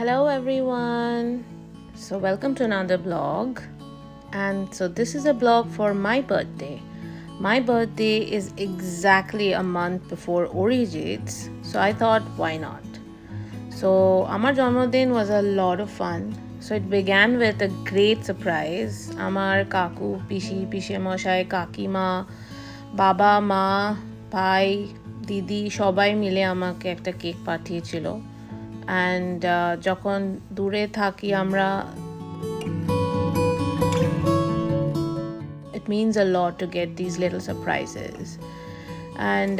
Hello everyone. So welcome to another vlog. And so this is a vlog for my birthday. My birthday is exactly a month before Orijit's. So I thought, why not? So Amar Janmodin was a lot of fun. So it began with a great surprise. Amar kaku, pishi moshai, kakima, baba, ma, bhai, didi সবাই মিলে আমাকে একটা cake পাঠিয়েছিল and যখন দূরে থাকি আমরা it means a lot to get these little surprises and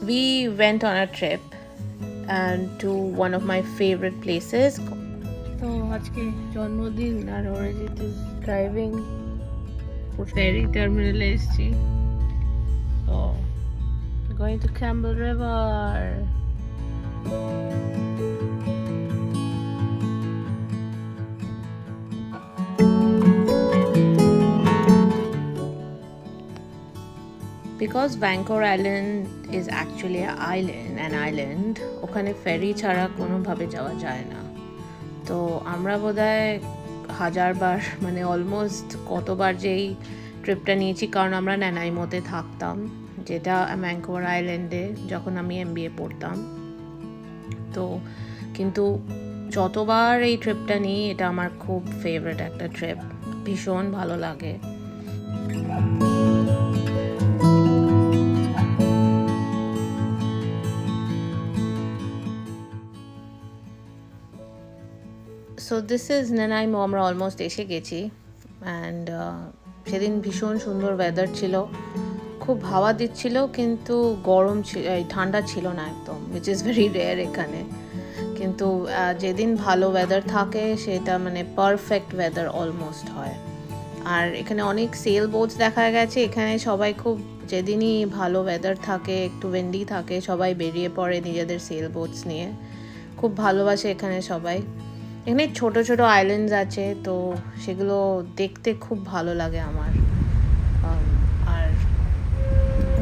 we went on a trip and to one of my favorite places. So আজকে জন্মদিন আর Orijit is driving ferry terminal এসেছি. So we're going to Campbell River. Because Vancouver Island is actually an island, ওখানে ফেরি ছাড়া কোনোভাবে যাওয়া যায় না. তো আমরা বোধহয় হাজারবার মানে অলমোস্ট কতবার যেই ট্রিপটা নিয়েছি কারণ আমরা ন্যানাইমোতে থাকতাম যেটা ভ্যাঙ্কুভার আইল্যান্ডে যখন আমি MBA পড়তাম. তো কিন্তু যতবার এই ট্রিপটা নিই এটা আমার খুব ফেভারিট একটা ট্রিপ, ভীষণ ভালো লাগে. So this is Nanaimo. আমরা অলমোস্ট এসে গেছি অ্যান্ড সেদিন ভীষণ সুন্দর ওয়েদার ছিল, খুব হাওয়া দিচ্ছিল কিন্তু গরম ঠান্ডা ছিল না একদম, which is very rare এখানে. কিন্তু যেদিন ভালো ওয়েদার থাকে সেটা মানে পারফেক্ট ওয়েদার অলমোস্ট হয়. আর এখানে অনেক সেল বোটস দেখা গেছে. এখানে সবাই খুব যেদিনই ভালো ওয়েদার থাকে একটু উইন্ডি থাকে সবাই বেরিয়ে পড়ে নিজেদের সেল বোটস নিয়ে. খুব ভালোবাসে এখানে সবাই. এখানে ছোট ছোট আইল্যান্ডস আছে তো সেগুলো দেখতে খুব ভালো লাগে আমার. আর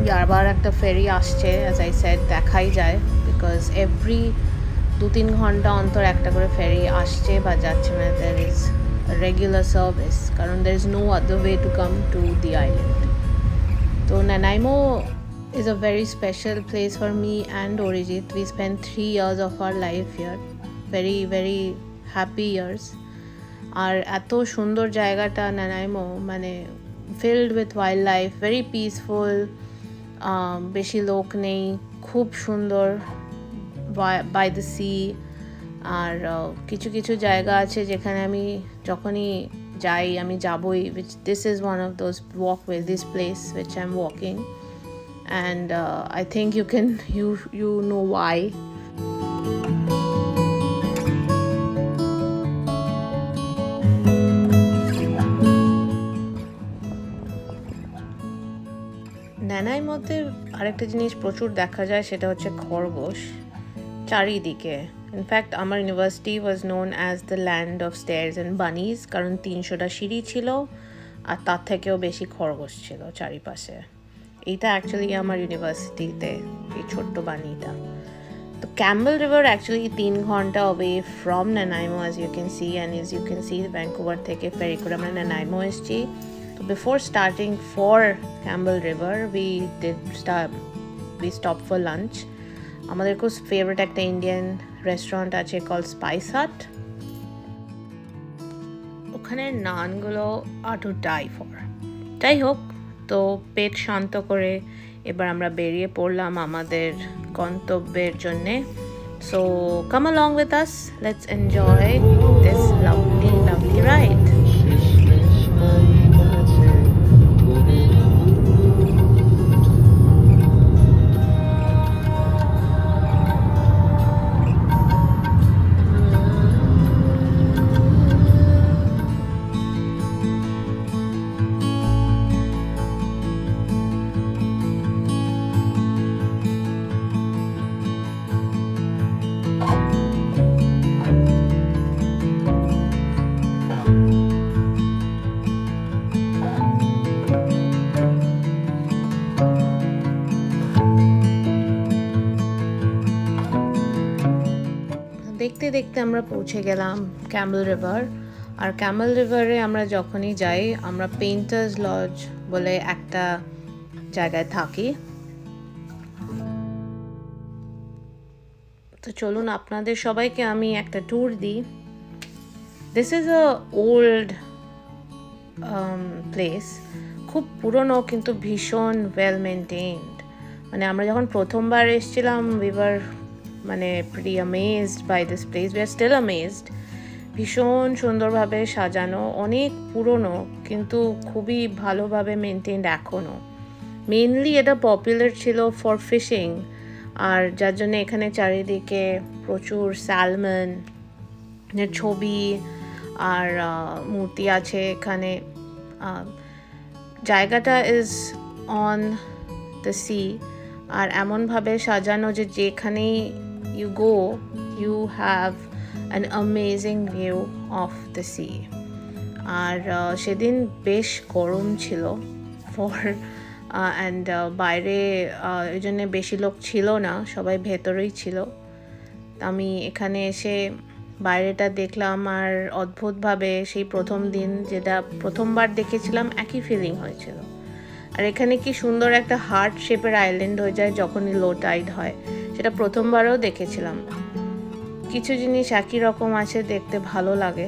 বারবার একটা ফেরি আসছে অ্যাজ আই সেড দেখাই যায় বিকজ এভরি 2-3 ঘন্টা অন্তর একটা করে ফেরি আসছে বা যাচ্ছে, মানে দ্যার ইজ রেগুলার সার্ভিস কারণ there is no other way to come to the island. তো Nanaimo is a very special place for me and Orijit. We spent 3 years of our life here, very very happy years. আর এত সুন্দর জায়গাটা Nanaimo, মানে filled with wildlife, very peaceful, বেশি লোক নেই, খুব সুন্দর by the sea. আর কিছু কিছু জায়গা আছে যেখানে আমি যখনই যাই আমি যাবই, which this is one of those walkways, this place which I'm walking and I think you know why. Nanaimoতে আরেকটা জিনিস প্রচুর দেখা যায় সেটা হচ্ছে খরগোশ চারিদিকে. ইনফ্যাক্ট আমার university was known as the land of stairs and bunnies কারণ 300টা সিঁড়ি ছিল আর তার থেকেও বেশি খরগোশ ছিল চারিপাশে. এইটা অ্যাকচুয়ালি আমার ইউনিভার্সিটিতে এই ছোট্ট বানিটা. তো ক্যাম্বেল রিভার অ্যাকচুয়ালি 3 ঘন্টা away from Nanaimo as you can see, and as you can see Vancouver থেকে ফেরি করে আমরা Nanaimo এসেছি. So before starting for Campbell River, we stopped for lunch. আমাদের খুব ফেভারিট একটা ইন্ডিয়ান রেস্টুরেন্ট আছে called Spice Hut. ওখানে নানগুলো are to die for. যাই হোক, তো পেট শান্ত করে এবার আমরা বেরিয়ে পড়লাম আমাদের গন্তব্যের জন্যে. So come along with us, let's enjoy this lovely ride. দেখতে দেখতে আমরা পৌঁছে গেলাম ক্যামেল রিভার। আর ক্যামেল রিভারে আমরা যখনই যাই আমরা পেইন্টার্স লজ বলে একটা জায়গায় থাকি। তো চলুন আপনাদের সবাইকে আমি একটা ট্যুর দিই। This is a old place, খুব পুরনো কিন্তু ভীষণ ওয়েল মেনটেইনড। মানে আমরা যখন প্রথমবার এসেছিলাম উই ওয়ার মানে pretty amazed by this place, we are still amazed. ভীষণ সুন্দরভাবে সাজানো, অনেক পুরনো কিন্তু খুবই ভালোভাবে মেনটেইনড এখনও। মেইনলি এটা পপুলার ছিল ফর ফিশিং, আর যার জন্য এখানে চারিদিকে প্রচুর স্যালমন ছবি আর মূর্তি আছে এখানে। জায়গাটা ইজ অন দ্য সি, আর এমনভাবে সাজানো যে যেখানেই you go you have an amazing view of the sea. আর সেদিন বেশ গরম ছিল ফর অ্যান্ড বাইরে ওই জন্যে বেশি লোক ছিল না, সবাই ভেতরেই ছিল। আমি এখানে এসে বাইরেটা দেখলাম আর অদ্ভুতভাবে সেই প্রথম দিন যেটা প্রথমবার দেখেছিলাম একই ফিলিং হয়েছিল। আর এখানে কি সুন্দর একটা হার্ট শেপের আইল্যান্ড হয়ে যায় যখনই লো টাইড হয়, সেটা প্রথমবারও দেখেছিলাম। কিছু জিনিস একই রকম আছে, দেখতে ভালো লাগে,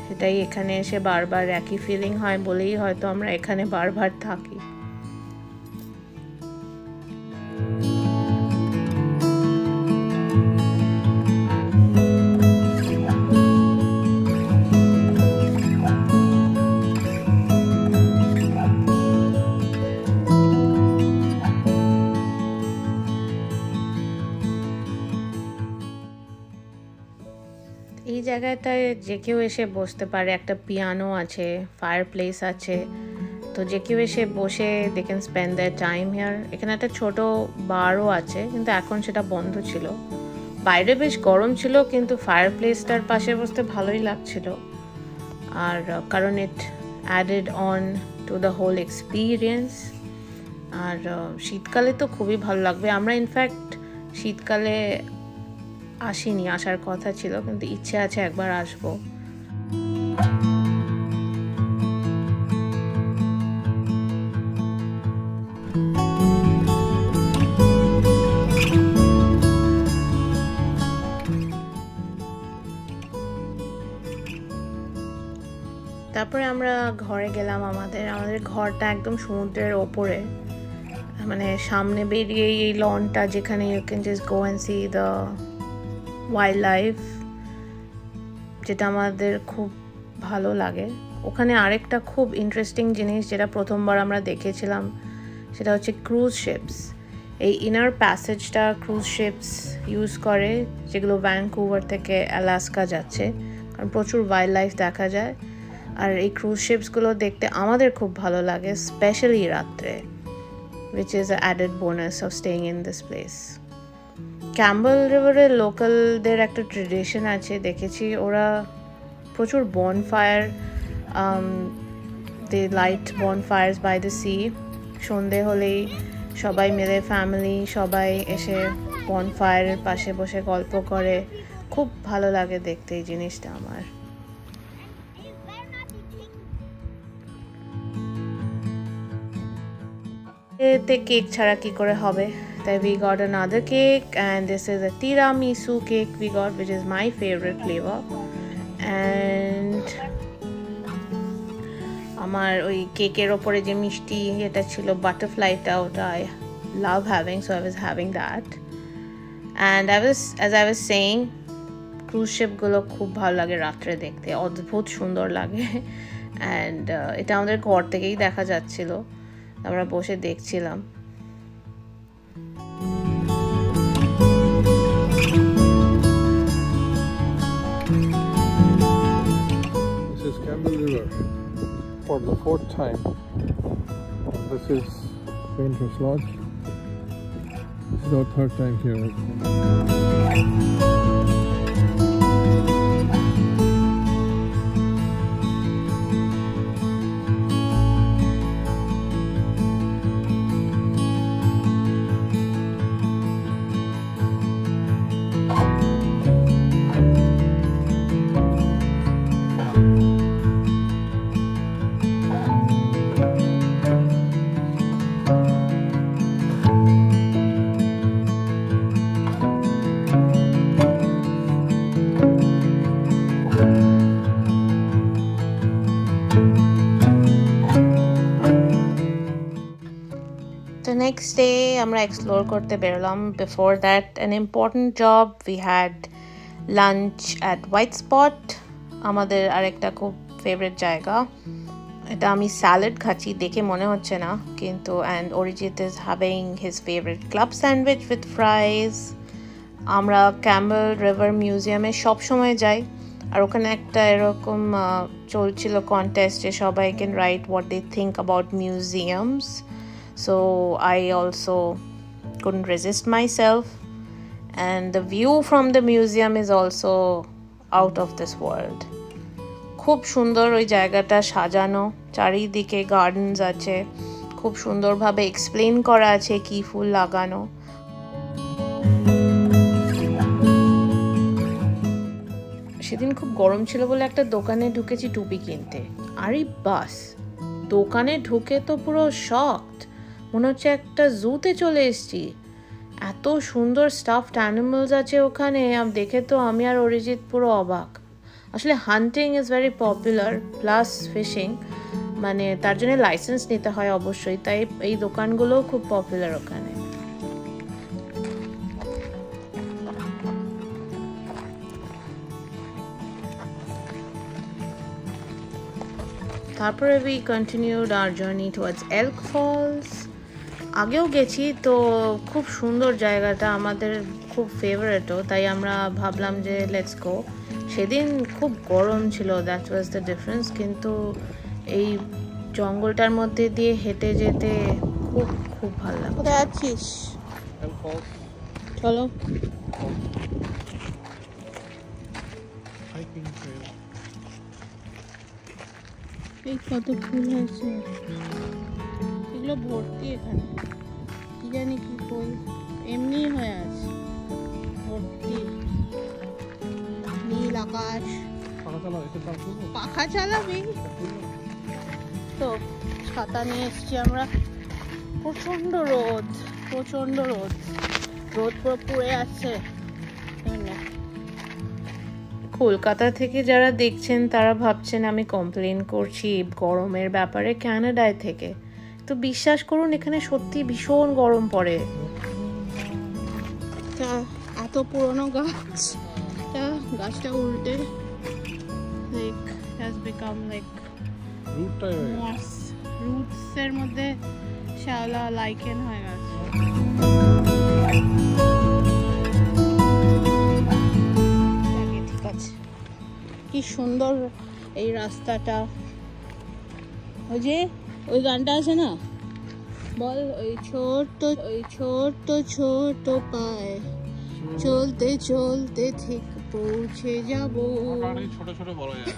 সেটাই এখানে এসে বারবার একই ফিলিং হয় বলেই হয়তো আমরা এখানে বারবার থাকি। এই জায়গাটায় যে কেউ এসে বসতে পারে, একটা পিয়ানো আছে, ফায়ার প্লেস আছে, তো যে কেউ এসে বসে they can spend their time here. এখানে একটা ছোট বারও আছে কিন্তু এখন সেটা বন্ধ ছিল। বাইরে বেশ গরম ছিল কিন্তু ফায়ার প্লেসটার পাশে বসতে ভালোই লাগছিল, আর কারণ it added on to the whole experience. আর শীতকালে তো খুবই ভালো লাগবে। আমরা ইনফ্যাক্ট শীতকালে আসিনি, আসার কথা ছিল কিন্তু ইচ্ছে আছে একবার আসবো। তারপরে আমরা ঘরে গেলাম। আমাদের ঘরটা একদম সমুদ্রের ওপরে, মানে সামনে বেরিয়ে এই লনটা যেখানে you can just go and see the wildlife, যেটা আমাদের খুব ভালো লাগে। ওখানে আরেকটা খুব ইন্টারেস্টিং জিনিস যেটা প্রথমবার আমরা দেখেছিলাম সেটা হচ্ছে ক্রুজ শিপস। এই ইনার প্যাসেজটা ক্রুজ শিপস ইউজ করে, যেগুলো ভ্যানকুভার থেকে অ্যালাস্কা যাচ্ছে, কারণ প্রচুর ওয়াইল্ড লাইফ দেখা যায়। আর এই ক্রুজ শিপসগুলো দেখতে আমাদের খুব ভালো লাগে, স্পেশালি রাত্রে, which is an added bonus of staying in this place. Campbell রিভারের লোকালদের একটা ট্রেডিশন আছে, দেখেছি ওরা প্রচুর bonfire, they light bonfires by the sea. সন্ধে হলেই সবাই মিলে ফ্যামিলি সবাই এসে বনফায়ারের পাশে বসে গল্প করে, খুব ভালো লাগে দেখতে এই জিনিসটা আমার। এতে কেক ছাড়া কি করে হবে, তাই we got another cake and this is a tiramisu cake we got, which is my favorite flavor. And আমার ওই কেকের ওপরে যে মিষ্টি এটা ছিল বাটারফ্লাইটা, ওটা I love having, so I was having that. And as I was saying, cruise শিপগুলো খুব ভালো লাগে রাত্রে দেখতে, অদ্ভুত সুন্দর লাগে। অ্যান্ড এটা আমাদের ঘর থেকেই দেখা যাচ্ছিল, আমরা বসে দেখছিলাম। This is Campbell River for the 4th time. This is Painter's Lodge. This is our 3rd time here. next day আমরা explore করতে বেরোলাম. Before that, an important job. We had lunch at White Spot. আমাদের আরেকটা খুব favorite জায়গা. এটা আমি salad খাচ্ছি দেখে মনে হচ্ছে না কিন্তু, and Arijit is having his favorite club sandwich with fries. আমরা ক্যাম্বেল রিভার মিউজিয়ামে সব সময় যাই, আর ওখানে একটা এরকম চলছিল কন্টেস্ট যে সবাই can write what they think about museums. So I also couldn't resist myself, and the view from the museum is also out of this world. খুব সুন্দর ওই জায়গাটা সাজানো, চারিদিকে গার্ডেনস আছে, খুব সুন্দরভাবে এক্সপ্লেন করা আছে কি ফুল লাগানো. সেদিন খুব গরম ছিল বলে একটা দোকানে ঢুকেছি টুপি কিনতে. আরে বাস, দোকানে ঢুকে তো পুরো শকড, মনে হচ্ছে একটা জুতে চলে এসেছি. এত সুন্দর স্টাফড অ্যানিমালস আছে ওখানে, দেখে তো আমি আর অরিজিৎ পুরো অবাক. আসলে hunting is very popular plus fishing, মানে তার জন্য লাইসেন্স নিতে হয় অবশ্যই, তাই এই দোকানগুলোও খুব পপুলার ওখানে. তারপরে we continued our journey towards Elk Falls. আগেও গেছি তো, খুব সুন্দর জায়গাটা, আমাদের খুব ফেভারিটও, তাই আমরা ভাবলাম যে লেটস গো. সেদিন খুব গরম ছিল, দ্যাট ওয়াজ দ্য ডিফারেন্স, কিন্তু এই জঙ্গলটার মধ্যে দিয়ে হেঁটে যেতে খুব খুব ভালো লাগে. কোথায় আছিস? চলো. এই কত ফুল হয়েছে, এগুলো ভর্তি এখানে, কি জানি কি ফুল, এমনি হয়ে আছে ভর্তি. নীল আকাশ, পাখা চালাবি তো. ছাতা নিয়ে এসছি আমরা. প্রচন্ড রোদ, প্রচন্ড রোদ, রোদ পুরো পুড়ে আছে. কলকাতা থেকে যারা দেখছেন তারা ভাবছেন আমি কমপ্লেন করছি গরমের ব্যাপারে কানাডায় থেকে, তো বিশ্বাস করুন এখানে সত্যি ভীষণ গরম পড়ে. এত পুরনো গাছ, গাছটা উল্টে like has become like moss, roots এর মধ্যে শ্যাওলা লাইকেন হয়ে গেছে. ঠিক আছে, কি সুন্দর এই রাস্তাটা. ওই যে ওই গানটা আছে না, বল, ওই ছোট্ট ছোট্ট পায়ে চলতে চলতে ঠিক পৌঁছে যাব. ছোট ছোট বলা যায়.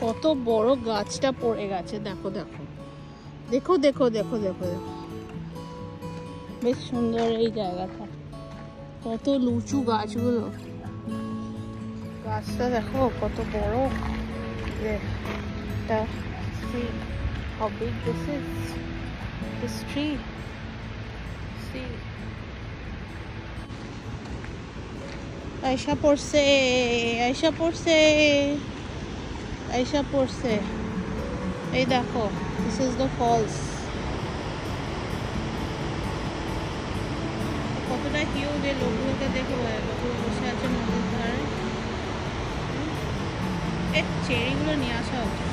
কত বড় গাছটা পড়ে গেছে, দেখো দেখো দেখো দেখো দেখো দেখো দেখো. বেশ সুন্দর এই জায়গাটা, কত লুচু গাছগুলো. গাছটা দেখো কত বড়. See how big this is, this tree. See, Ayesha পড়ছে, আয়শা পড়ছে, আয়শা পড়ছে. এই দেখো, this is the falls. কতটা হিউজ, এই লোকগুলোকে দেখো, লোকগুলো বসে আছে নদীর ধারে. এই চেরিগুলো নিয়ে আসা উচিত.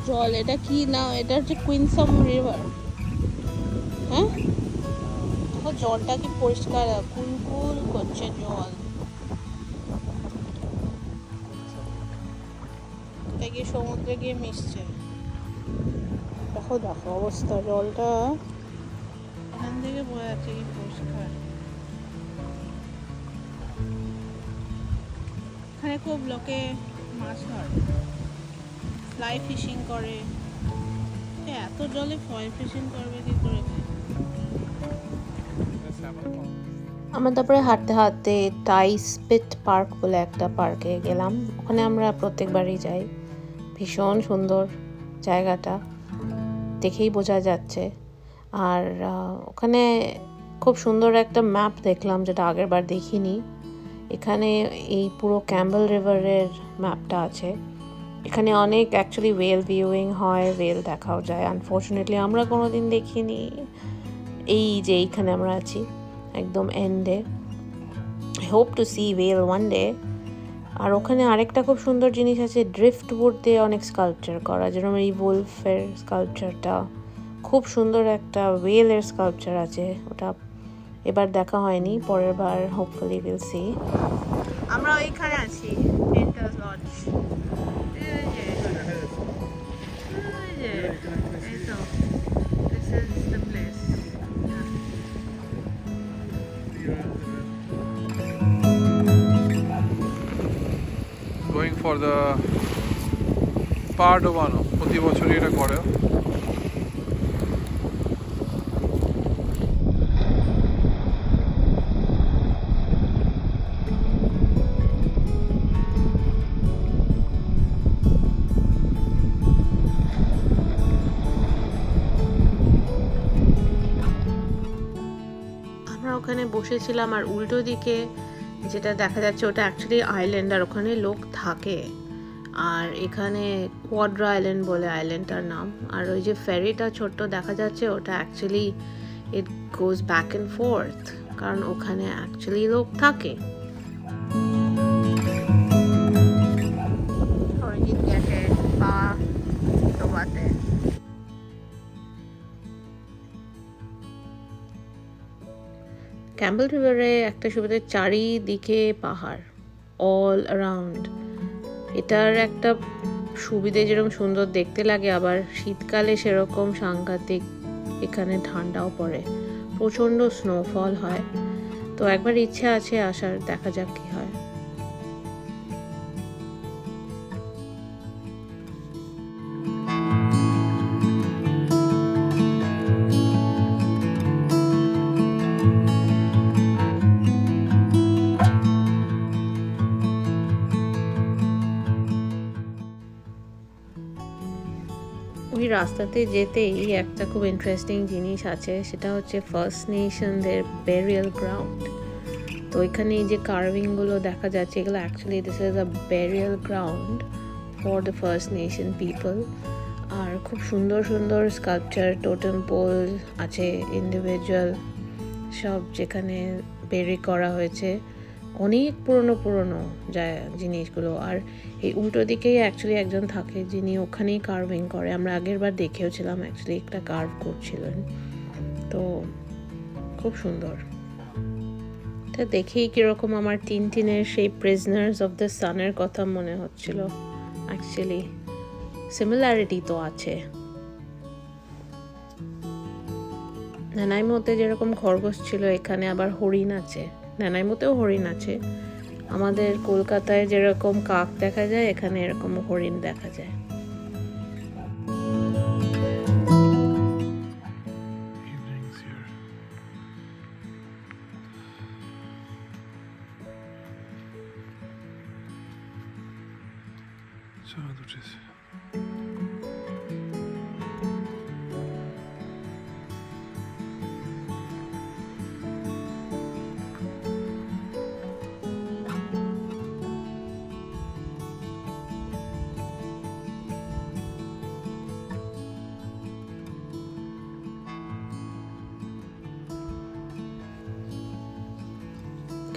জল, এটা কি না, এটা হচ্ছে কুইনসাম রিভার. হ্যাঁ, জলটা কি পরিষ্কার, কুলকুল করছে জল. এটা কি সমুদ্রে গিয়ে মিশছে. দেখো দেখো অবস্থা, জলটা এখান থেকে বোঝা যাচ্ছে কি পরিষ্কার. এখানে খুব লোকে মাছ ধরে, ফ্লাই ফিশিং করে. এত জলে ফয় ফিশিং করবে কি করে? আমরা তারপরে হাঁটতে হাঁটতে টাইস্পিট পার্ক বলে একটা পার্কে গেলাম। ওখানে আমরা প্রত্যেকবারই যাই। ভীষণ সুন্দর জায়গাটা, দেখেই বোঝা যাচ্ছে। আর ওখানে খুব সুন্দর একটা ম্যাপ দেখলাম, যেটা আগের বার দেখিনি। এখানে এই পুরো ক্যাম্বেল রিভারের ম্যাপটা আছে। এখানে অনেক অ্যাকচুয়ালি ওয়েল ভিউইং হয়, ওয়েল দেখাও যায়। আনফর্চুনেটলি আমরা কোনোদিন দেখিনি। এই যে এইখানে আমরা আছি একদম এন্ডে। I hope to see well one day. আর ওখানে আরেকটা খুব সুন্দর জিনিস আছে, ড্রিফট উড দিয়ে অনেক স্কাল্পচার করা, যেরকম এই ওলফের স্কাল্পচারটা। খুব সুন্দর একটা ওয়েলের স্কাল্পচার আছে, ওটা এবার দেখা হয়নি, পরের বার হোপফুলি উইল সি। আমরা ওইখানে আছি, পেন্টাস lodge. This is the place. Going for the পা ডোবানো, প্রতি বছরই এটা করে। ওখানে বসেছিলাম আর উল্টো দিকে যেটা দেখা যাচ্ছে ওটা অ্যাকচুয়ালি আইল্যান্ড, আর ওখানে লোক থাকে। আর এখানে কোয়াড্রা আইল্যান্ড বলে আইল্যান্ডটার নাম। আর ওই যে ফেরিটা ছোট্ট দেখা যাচ্ছে, ওটা actually it goes back and fourth, কারণ ওখানে অ্যাকচুয়ালি লোক থাকে। ক্যাম্বেল রিভারে একটা সুবিধা, চারিদিকে পাহাড়, অল অ্যারাউন্ড। এটার একটা সুবিধে, যেরকম সুন্দর দেখতে লাগে, আবার শীতকালে সেরকম সাংঘাতিক এখানে ঠান্ডাও পড়ে, প্রচণ্ড স্নোফল হয়। তো একবার ইচ্ছে আছে আসার, দেখা যাক কি হয়। ওই রাস্তাতে যেতেই একটা খুব ইন্টারেস্টিং জিনিস আছে, সেটা হচ্ছে ফার্স্ট নেশনদের ব্যারিয়াল গ্রাউন্ড। তো এখানে এই যে কার্ভিংগুলো দেখা যাচ্ছে, এগুলো actually this is a burial ground for the First Nation people. আর খুব সুন্দর সুন্দর স্কাল্পচার, টোটেম পোল আছে ইন্ডিভিজুয়াল সব, যেখানে বেরি করা হয়েছে। অনেক পুরনো জিনিসগুলো। আর এই উল্টো দিকেই অ্যাকচুয়ালি একজন থাকে, যিনি ওখানেই কার্ভিং করে। আমরা আগের বার দেখেও ছিলাম, অ্যাকচুয়ালি একটা কার্ভ করছিলেন। তো খুব সুন্দর। এটা দেখেই কীরকম আমার টিনের সেই প্রিজনার্স অফ দ্য সানের কথা মনে হচ্ছিল। অ্যাকচুয়ালি সিমিলারিটি তো আছে। নানাইমোতে যেরকম খরগোশ ছিল, এখানে আবার হরিণ আছে। নানাইমোতেও হরিণ আছে। আমাদের কলকাতায় যেরকম কাক দেখা যায়, এখানে এরকম হরিণ দেখা যায়।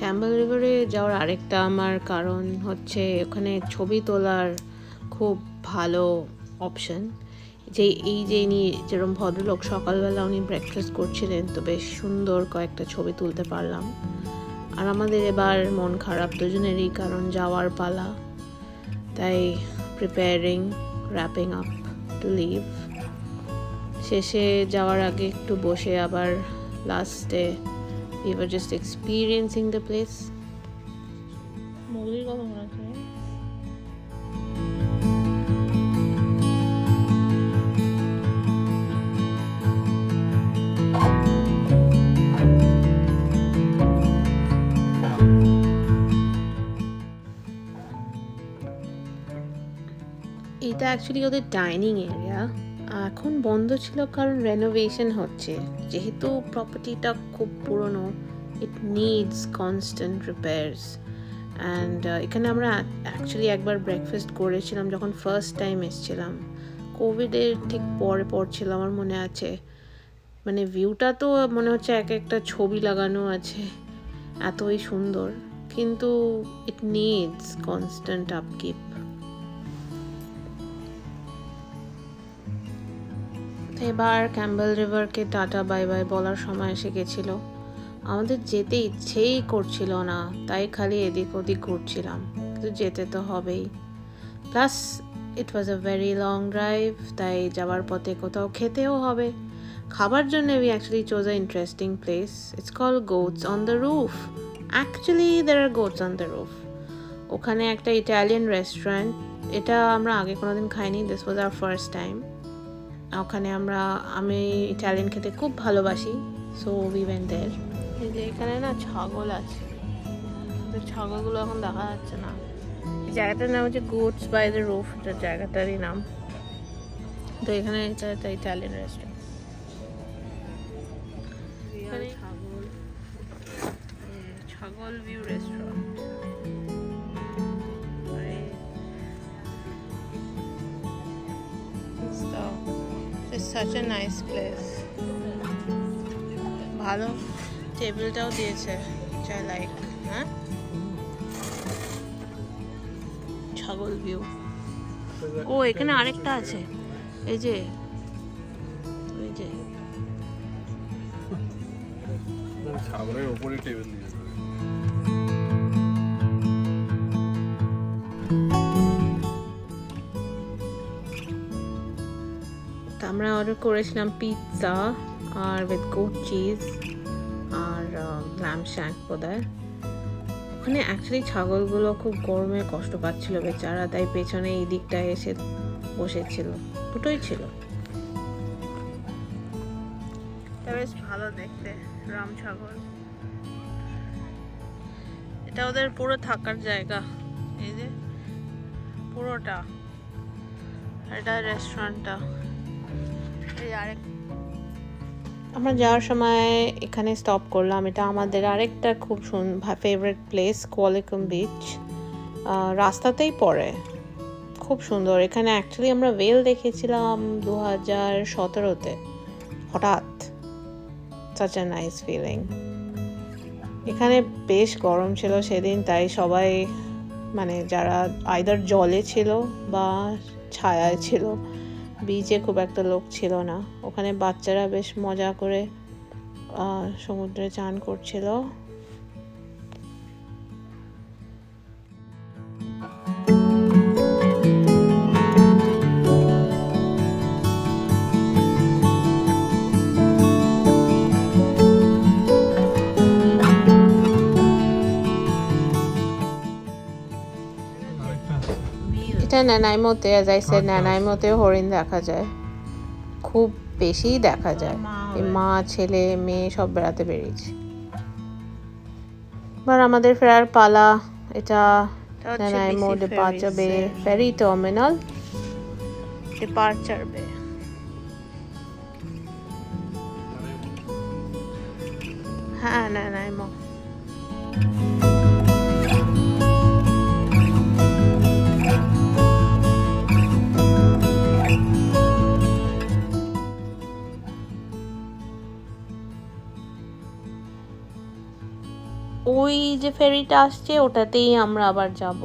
ক্যাম্বেল রিভারে যাওয়ার আরেকটা আমার কারণ হচ্ছে, ওখানে ছবি তোলার খুব ভালো অপশন। এই যে ইনি যেরকম ভদ্রলোক, সকালবেলা উনি ব্রেকফাস্ট করছিলেন, তো বেশ সুন্দর কয়েকটা ছবি তুলতে পারলাম। আর আমাদের এবার মন খারাপ দুজনেরই, কারণ যাওয়ার পালা। তাই preparing, wrapping up to leave. শেষে যাওয়ার আগে একটু বসে আবার লাস্টে we were just experiencing the place. মুগলির কথা মনে আছে। এটা অ্যাকচুয়ালি ওদের ডাইনিং এরিয়া। এখন বন্ধ ছিল কারণ রেনোভেশন হচ্ছে, যেহেতু প্রপার্টিটা খুব পুরনো, it needs constant repairs. And এখানে আমরা অ্যাকচুয়ালি একবার ব্রেকফাস্ট করেছিলাম যখন ফার্স্ট টাইম এসেছিলাম, কোভিডের ঠিক পর ছিল আমার মনে আছে। মানে ভিউটা তো মনে হচ্ছে এক একটা ছবি লাগানো আছে, এতই সুন্দর, কিন্তু ইট নিডস কনস্ট্যান্ট আপকিপ। এবার ক্যাম্বেল রিভারকে টাটা বাই বাই বলার সময় এসে গেছিলো। আমাদের যেতে ইচ্ছেই করছিল না, তাই খালি এদিক ওদিক ঘুরছিলাম, কিন্তু যেতে তো হবেই। Plus it was a very long drive, তাই যাওয়ার পথে কোথাও খেতেও হবে। খাবার জন্য we actually chose an interesting place. It's called Goats on the Roof. Actually there are goats on the roof. ওখানে একটা ইটালিয়ান রেস্টুরেন্ট, এটা আমরা আগে কোনোদিন খাইনি, this was our first time. ওখানে আমি ইটালিয়ান খেতে খুব ভালোবাসি, সো উই ওয়েন্ট দেয়ার। এই যে এখানে না ছাগল আছে, ছাগলগুলো এখন দেখা যাচ্ছে না। এই জায়গাটার নাম হচ্ছে গোটস বাই দ্য রুফ, এটা জায়গাটারই নাম। তো এখানে এটা একটা ইটালিয়ান রেস্টুরেন্ট। ছাগল view restaurant. It's such a nice place. ভালো টেবিলটাও দিয়েছে, চাই লাইক। হ্যাঁ, ছাগল ভিউ। ও এখানে আরেকটা আছে, এই যে ওই যে ছাগলের উপরে টেবিল দিয়েছে। আমরা অর্ডার করেছিলাম পিৎজা আর উইথ গোট চিজ আর ল্যাম্ব শ্যাঙ্ক বোধহয়। ওখানে অ্যাকচুয়ালি ছাগলগুলো খুব গরমে কষ্ট পাচ্ছিল বেচারা, তাই পেছনে এই দিকটায় এসে বসেছিল, দুটোই ছিল। বেশ ভালো দেখতে রাম ছাগল। এটা ওদের পুরো থাকার জায়গা, এই যে পুরোটা, এটা রেস্টুরেন্টটা। আমরা যাওয়ার সময় এখানে স্টপ করলাম, এটা আমাদের আরেকটা খুব ফেভারিট প্লেস, কোয়ালিকম বিচ, রাস্তাতেই পড়ে, খুব সুন্দর। এখানে অ্যাকচুয়ালি আমরা ওয়েল দেখেছিলাম 2017-তে, হঠাৎ, such a nice feeling। এখানে বেশ গরম ছিল সেদিন, তাই সবাই মানে যারা আইদার জলে ছিল বা ছায়ায় ছিল, বিচে খুব একটা লোক ছিল না। ওখানে বাচ্চারা বেশ মজা করে সমুদ্রে চান করছিল। এটা নানাইমোতে, অ্যাজ আই সেড, নানাইমোতেও হরিণ দেখা যায়, খুব বেশি দেখা যায়। এই মা ছেলে মেয়ে সব বেড়াতে বেরিয়েছে। এবার আমাদের ফেরার পালা। এটা নানাইমো ডিপার্চার বে ফেরি টার্মিনাল, ডিপার্চার বে। হ্যাঁ, নানাইমো। ওই যে ফেরিটা আসছে ওটাতেই আমরা আবার যাব।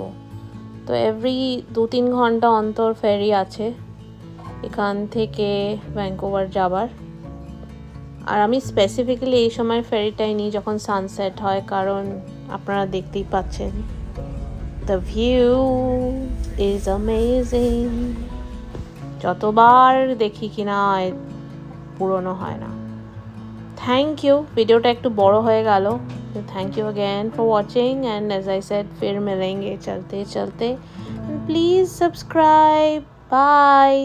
তো এভরি 2-3 ঘন্টা অন্তর ফেরি আছে এখান থেকে ভ্যাঙ্কুভার যাবার। আর আমি স্পেসিফিক্যালি এই সময় ফেরিটাই নিই যখন সানসেট হয়, কারণ আপনারা দেখতেই পাচ্ছেন দ্য ভিউ ইজ অ্যামেজিং। যতবার দেখি কিনা পুরনো হয় না। থ্যাংক ইউ, ভিডিওটা একটু বড় হয়ে গেল। Thank you again for watching, and as I said, फिर मिलेंगे चलते चलते, and please subscribe. Bye.